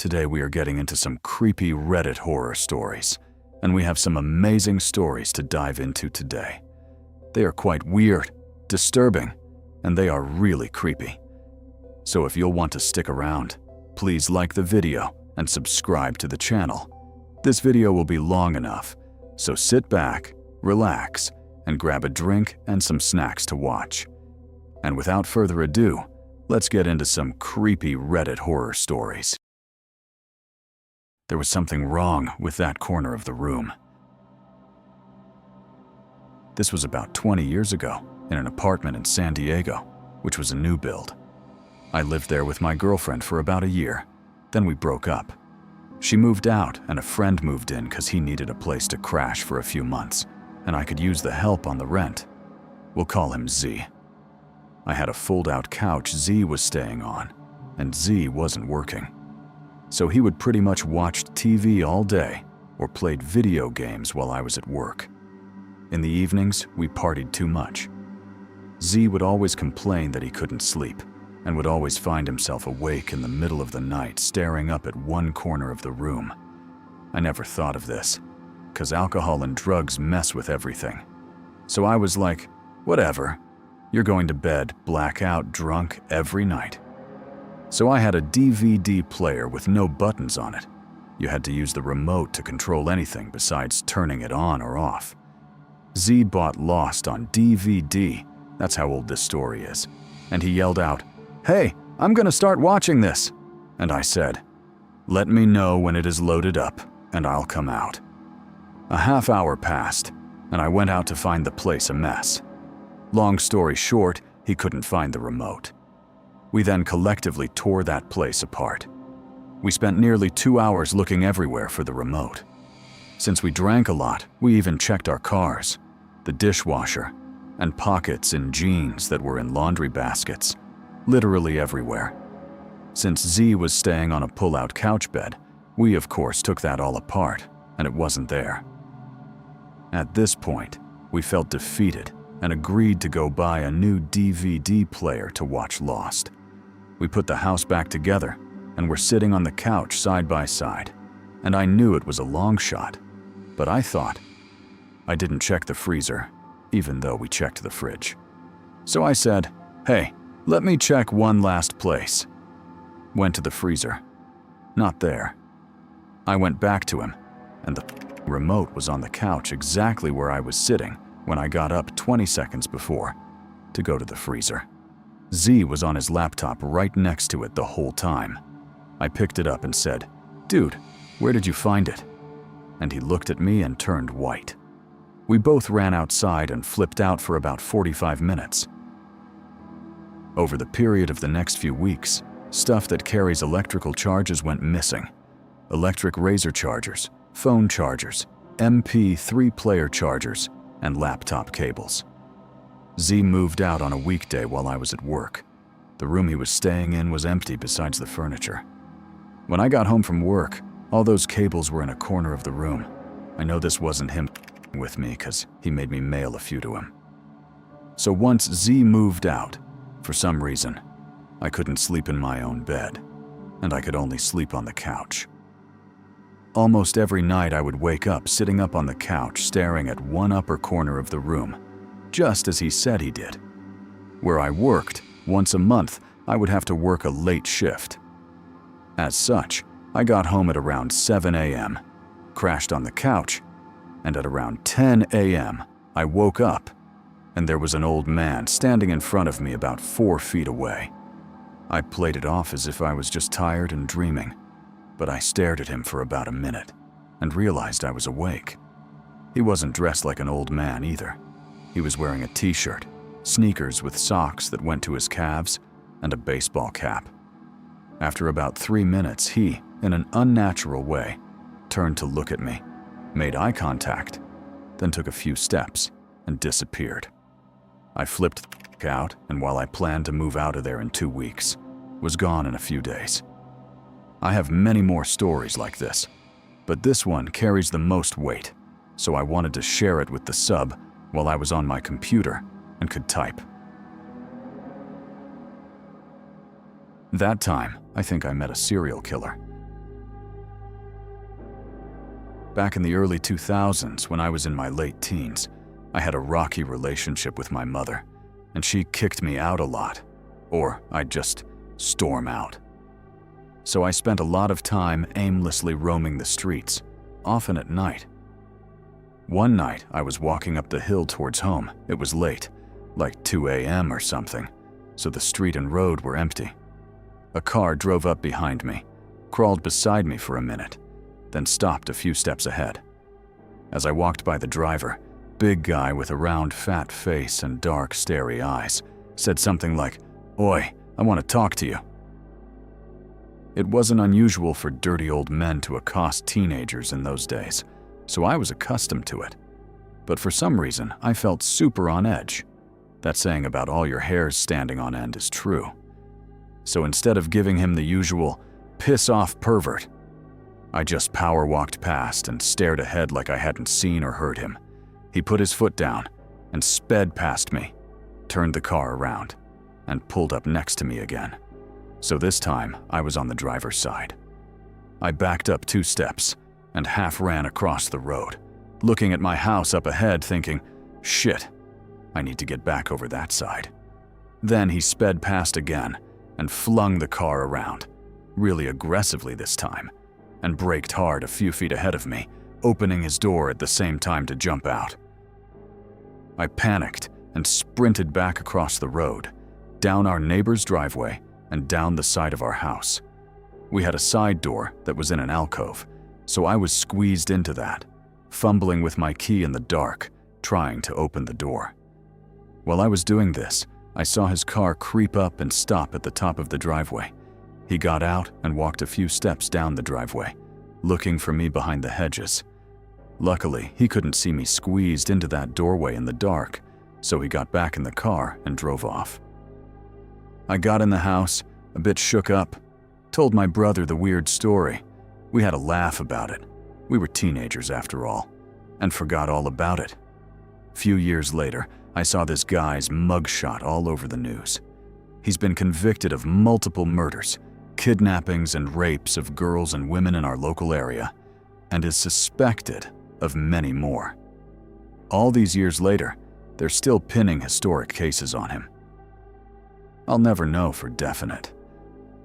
Today we are getting into some creepy Reddit horror stories, and we have some amazing stories to dive into today. They are quite weird, disturbing, and they are really creepy. So if you'll want to stick around, please like the video and subscribe to the channel. This video will be long enough, so sit back, relax, and grab a drink and some snacks to watch. And without further ado, let's get into some creepy Reddit horror stories. There was something wrong with that corner of the room. This was about 20 years ago in an apartment in San Diego, which was a new build. I lived there with my girlfriend for about a year, then we broke up. She moved out and a friend moved in because he needed a place to crash for a few months, and I could use the help on the rent. We'll call him Z. I had a fold-out couch Z was staying on, and Z wasn't working. So he would pretty much watch TV all day or played video games while I was at work. In the evenings, we partied too much. Z would always complain that he couldn't sleep and would always find himself awake in the middle of the night staring up at one corner of the room. I never thought of this, because alcohol and drugs mess with everything. So I was like, whatever, you're going to bed blackout drunk every night. So I had a DVD player with no buttons on it. You had to use the remote to control anything besides turning it on or off. Z bought Lost on DVD, that's how old this story is, and he yelled out, "Hey, I'm gonna start watching this." And I said, "Let me know when it is loaded up, and I'll come out." A half hour passed, and I went out to find the place a mess. Long story short, he couldn't find the remote. We then collectively tore that place apart. We spent nearly 2 hours looking everywhere for the remote. Since we drank a lot, we even checked our cars, the dishwasher, and pockets in jeans that were in laundry baskets, literally everywhere. Since Z was staying on a pull-out couch bed, we of course took that all apart, and it wasn't there. At this point, we felt defeated and agreed to go buy a new DVD player to watch Lost. We put the house back together and were sitting on the couch side by side, and I knew it was a long shot, but I thought. I didn't check the freezer, even though we checked the fridge. So I said, "Hey, let me check one last place." Went to the freezer. Not there. I went back to him, and the remote was on the couch exactly where I was sitting when I got up 20 seconds before to go to the freezer. Z was on his laptop right next to it the whole time. I picked it up and said, "Dude, where did you find it?" And he looked at me and turned white. We both ran outside and flipped out for about 45 minutes. Over the period of the next few weeks, stuff that carries electrical charges went missing. Electric razor chargers, phone chargers, MP3 player chargers, and laptop cables. Z moved out on a weekday while I was at work. The room he was staying in was empty besides the furniture. When I got home from work, all those cables were in a corner of the room. I know this wasn't him with me because he made me mail a few to him. So once Z moved out, for some reason, I couldn't sleep in my own bed, and I could only sleep on the couch. Almost every night I would wake up sitting up on the couch staring at one upper corner of the room, just as he said he did. Where I worked, once a month, I would have to work a late shift. As such, I got home at around 7 a.m., crashed on the couch, and at around 10 a.m., I woke up, and there was an old man standing in front of me about 4 feet away. I played it off as if I was just tired and dreaming, but I stared at him for about a minute and realized I was awake. He wasn't dressed like an old man either. He was wearing a t-shirt, sneakers with socks that went to his calves, and a baseball cap. After about 3 minutes, he, in an unnatural way, turned to look at me, made eye contact, then took a few steps and disappeared. I flipped out, and while I planned to move out of there in 2 weeks, was gone in a few days. I have many more stories like this, but this one carries the most weight, so I wanted to share it with the sub while I was on my computer and could type. That time, I think I met a serial killer. Back in the early 2000s, when I was in my late teens, I had a rocky relationship with my mother, and she kicked me out a lot, or I'd just storm out. So I spent a lot of time aimlessly roaming the streets, often at night. One night, I was walking up the hill towards home. It was late, like 2 a.m. or something, so the street and road were empty. A car drove up behind me, crawled beside me for a minute, then stopped a few steps ahead. As I walked by the driver, big guy with a round fat face and dark starry eyes, said something like, "Oi, I want to talk to you." It wasn't unusual for dirty old men to accost teenagers in those days, so I was accustomed to it. But for some reason, I felt super on edge. That saying about all your hairs standing on end is true. So instead of giving him the usual, "piss off pervert," I just power walked past and stared ahead like I hadn't seen or heard him. He put his foot down and sped past me, turned the car around, and pulled up next to me again. So this time, I was on the driver's side. I backed up 2 steps and half ran across the road, looking at my house up ahead thinking, shit, I need to get back over that side. Then he sped past again and flung the car around, really aggressively this time, and braked hard a few feet ahead of me, opening his door at the same time to jump out. I panicked and sprinted back across the road, down our neighbor's driveway, and down the side of our house. We had a side door that was in an alcove, so I was squeezed into that, fumbling with my key in the dark, trying to open the door. While I was doing this, I saw his car creep up and stop at the top of the driveway. He got out and walked a few steps down the driveway, looking for me behind the hedges. Luckily, he couldn't see me squeezed into that doorway in the dark, so he got back in the car and drove off. I got in the house, a bit shook up, told my brother the weird story. We had a laugh about it. We were teenagers after all, and forgot all about it. Few years later, I saw this guy's mugshot all over the news. He's been convicted of multiple murders, kidnappings and rapes of girls and women in our local area, and is suspected of many more. All these years later, they're still pinning historic cases on him. I'll never know for definite,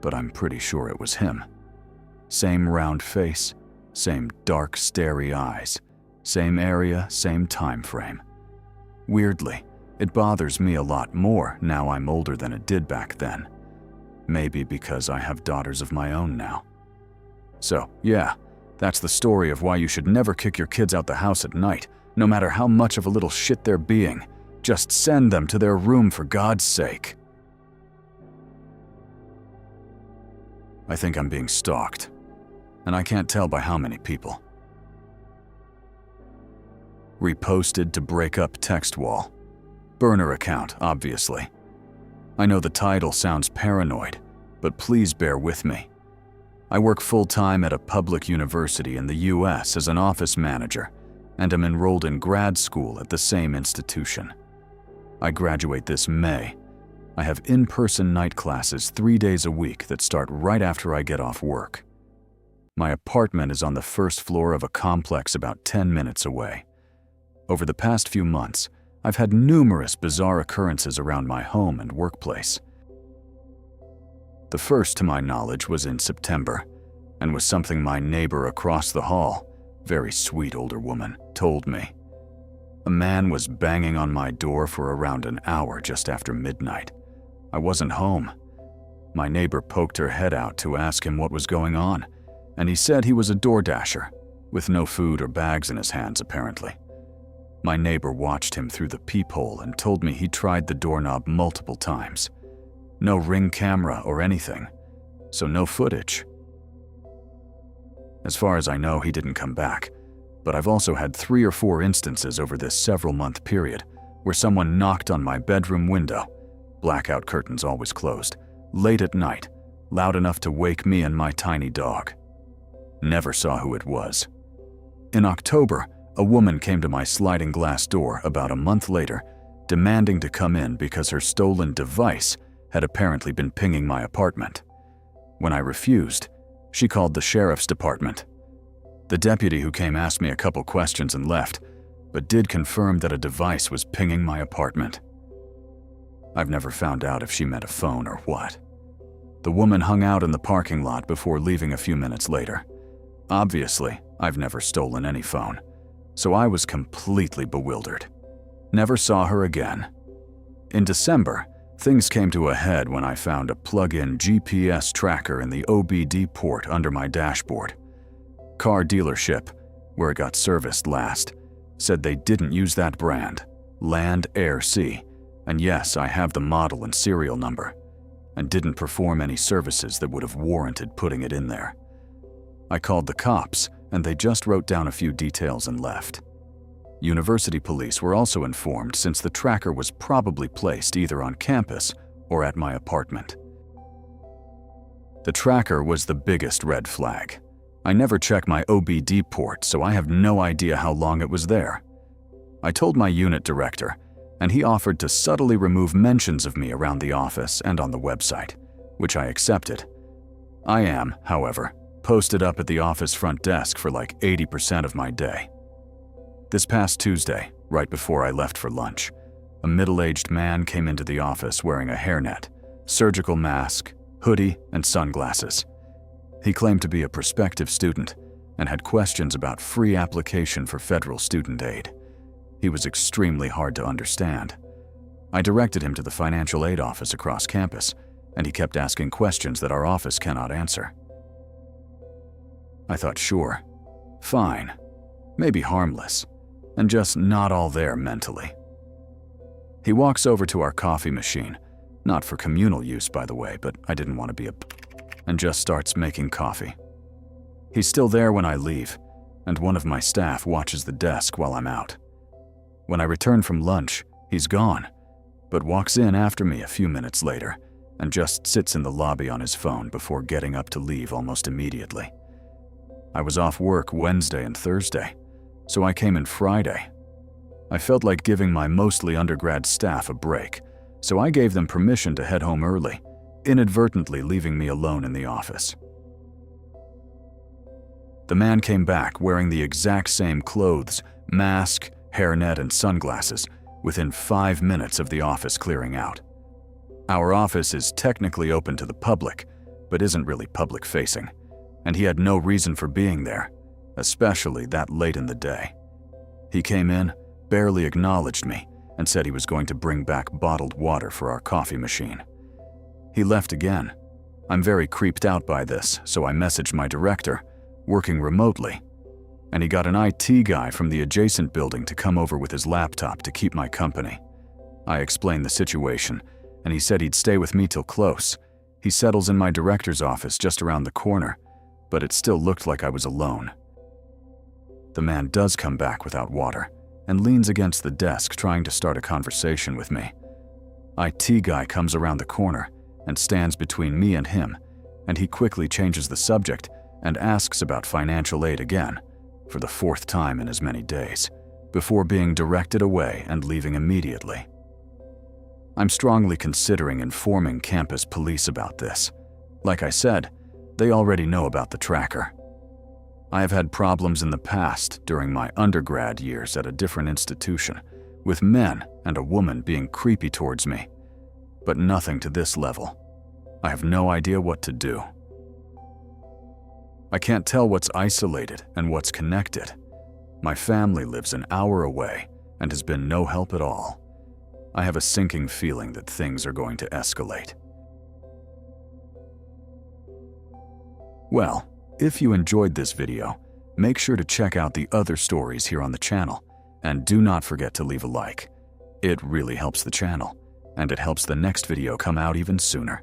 but I'm pretty sure it was him. Same round face, same dark starry eyes, same area, same time frame. Weirdly, it bothers me a lot more now I'm older than it did back then. Maybe because I have daughters of my own now. So, yeah, that's the story of why you should never kick your kids out the house at night, no matter how much of a little shit they're being. Just send them to their room for God's sake. I think I'm being stalked, and I can't tell by how many people. Reposted to break up text wall. Burner account, obviously. I know the title sounds paranoid, but please bear with me. I work full-time at a public university in the US as an office manager, and am enrolled in grad school at the same institution. I graduate this May. I have in-person night classes 3 days a week that start right after I get off work. My apartment is on the first floor of a complex about 10 minutes away. Over the past few months, I've had numerous bizarre occurrences around my home and workplace. The first, to my knowledge, was in September, and was something my neighbor across the hall, very sweet older woman, told me. A man was banging on my door for around an hour just after midnight. I wasn't home. My neighbor poked her head out to ask him what was going on, and he said he was a DoorDasher, with no food or bags in his hands apparently. My neighbor watched him through the peephole and told me he tried the doorknob multiple times. No Ring camera or anything, so no footage. As far as I know, he didn't come back, but I've also had 3 or 4 instances over this several-month period where someone knocked on my bedroom window, blackout curtains always closed, late at night, loud enough to wake me and my tiny dog. Never saw who it was. In October, a woman came to my sliding glass door about a month later, demanding to come in because her stolen device had apparently been pinging my apartment. When I refused, she called the sheriff's department. The deputy who came asked me a couple questions and left, but did confirm that a device was pinging my apartment. I've never found out if she meant a phone or what. The woman hung out in the parking lot before leaving a few minutes later. Obviously, I've never stolen any phone, so I was completely bewildered. Never saw her again. In December, things came to a head when I found a plug-in GPS tracker in the OBD port under my dashboard. Car dealership, where it got serviced last, said they didn't use that brand, Land, Air, Sea, and yes, I have the model and serial number, and didn't perform any services that would have warranted putting it in there. I called the cops, and they just wrote down a few details and left. University police were also informed since the tracker was probably placed either on campus or at my apartment. The tracker was the biggest red flag. I never check my OBD port, so I have no idea how long it was there. I told my unit director, and he offered to subtly remove mentions of me around the office and on the website, which I accepted. I am, however, posted up at the office front desk for like 80% of my day. This past Tuesday, right before I left for lunch, a middle-aged man came into the office wearing a hairnet, surgical mask, hoodie, and sunglasses. He claimed to be a prospective student and had questions about free application for federal student aid. He was extremely hard to understand. I directed him to the financial aid office across campus, and he kept asking questions that our office cannot answer. I thought, sure, fine, maybe harmless, and just not all there mentally. He walks over to our coffee machine, not for communal use, by the way, but I didn't want to be and just starts making coffee. He's still there when I leave, and one of my staff watches the desk while I'm out. When I return from lunch, he's gone, but walks in after me a few minutes later and just sits in the lobby on his phone before getting up to leave almost immediately. I was off work Wednesday and Thursday, so I came in Friday. I felt like giving my mostly undergrad staff a break, so I gave them permission to head home early, inadvertently leaving me alone in the office. The man came back wearing the exact same clothes, mask, hairnet, and sunglasses within 5 minutes of the office clearing out. Our office is technically open to the public, but isn't really public-facing, and he had no reason for being there, especially that late in the day. He came in, barely acknowledged me, and said he was going to bring back bottled water for our coffee machine. He left again. I'm very creeped out by this, so I messaged my director, working remotely, and he got an IT guy from the adjacent building to come over with his laptop to keep my company. I explained the situation, and he said he'd stay with me till close. He settles in my director's office just around the corner, but it still looked like I was alone. The man does come back without water and leans against the desk trying to start a conversation with me. IT guy comes around the corner and stands between me and him, and he quickly changes the subject and asks about financial aid again, for the 4th time in as many days, before being directed away and leaving immediately. I'm strongly considering informing campus police about this. Like I said, they already know about the tracker. I have had problems in the past during my undergrad years at a different institution, with men and a woman being creepy towards me, but nothing to this level. I have no idea what to do. I can't tell what's isolated and what's connected. My family lives an hour away and has been no help at all. I have a sinking feeling that things are going to escalate. Well, if you enjoyed this video, make sure to check out the other stories here on the channel, and do not forget to leave a like. It really helps the channel, and it helps the next video come out even sooner.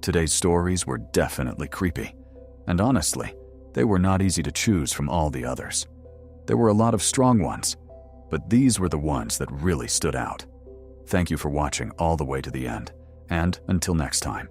Today's stories were definitely creepy, and honestly, they were not easy to choose from all the others. There were a lot of strong ones, but these were the ones that really stood out. Thank you for watching all the way to the end, and until next time.